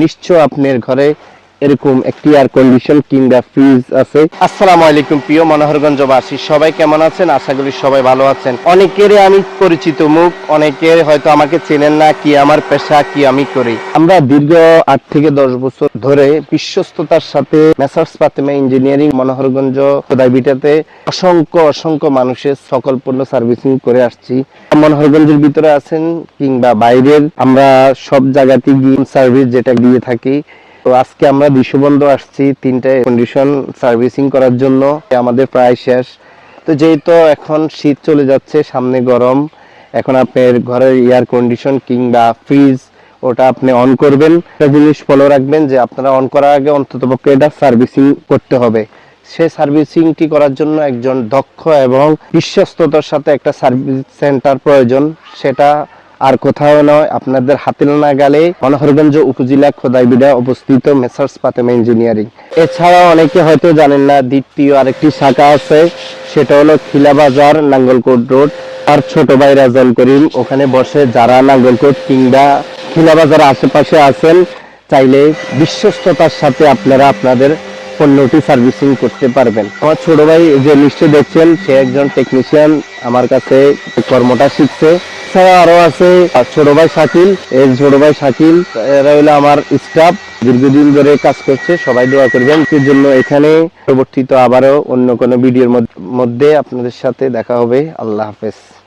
নিশ্চয় আপনার ঘরে এরকম একটি এয়ার কন্ডিশন কিংবা ফ্রিজ আছে। আসসালামু আলাইকুম প্রিয় মনোহরগঞ্জবাসী, সবাই কেমন আছেন? আশা করি সবাই ভালো আছেন। অনেকেরই আমি পরিচিত মুখ, অনেকের হয়তো আমাকে চেনেন না, কি আমার পেশা, কি আমি করি। আমরা দীর্ঘ 8 থেকে 10 বছর ধরে বিশ্বস্ততার সাথে মেসার্স ফাতেমা ইঞ্জিনিয়ারিং মনোহরগঞ্জ খোদাইবিটাতে অসংখ্য মানুষের সকল পণ্য সার্ভিসিং করে আসছি। মনোহরগঞ্জের ভিতরে আছেন কিংবা বাইরের, আমরা সব জায়গাতে গিয়ে সার্ভিস যেটা দিয়ে থাকি। তো আজকে আমরা বিশ্ববন্ধু আসছি 3টে কন্ডিশন সার্ভিসিং করার জন্য। আমাদের প্রায় শেষ। তো যেহেতু এখন শীত চলে যাচ্ছে, সামনে গরম, এখন আপনার ঘরের এয়ার কন্ডিশন কিংবা ফ্রিজ ওটা আপনি অন করবেন। একটা জিনিস ফলো রাখবেন যে আপনারা অন করার আগে অন্ততপক্ষে এটা সার্ভিসিং করতে হবে। সে সার্ভিসিংটি করার জন্য একজন দক্ষ এবং বিশ্বস্ততার সাথে একটা সার্ভিস সেন্টার প্রয়োজন। সেটা আর কোথাও নয়, আপনাদের হাতের নাগালে মনোহরগঞ্জ উপজেলা খোদাইবিড়া অবস্থিত মেসার্স ফাতেমা ইঞ্জিনিয়ারিং। এছাড়াও অনেকে হয়তো জানেন না, দ্বিতীয় আরেকটি শাখা আছে, সেটা হলো খিলাবাজার নাঙ্গলকোট রোড। আর ছোট ভাই রাজন করিম ওখানে বসে। যারা নাঙ্গলকোট কিংবা খিলাবাজার আশেপাশে আছেন, চাইলে বিশ্বস্ততার সাথে আপনারা আপনাদের পণ্যটি সার্ভিসিং করতে পারবেন। আমার ছোট ভাই যে নিশ্চয় দেখছেন, সে একজন টেকনিশিয়ান, আমার কাছে কর্মটা শিখছে। এছাড়া আরো আছে ছোট ভাই শাকিল। এই ছোট ভাই শাকিল এরা হলো আমার স্টাফ, দীর্ঘদিন ধরে কাজ করছে। সবাই দোয়া করবেন এর জন্য। এখানে পরবর্তীতে আবারও অন্য কোনো ভিডিওর মধ্যে আপনাদের সাথে দেখা হবে। আল্লাহ হাফেজ।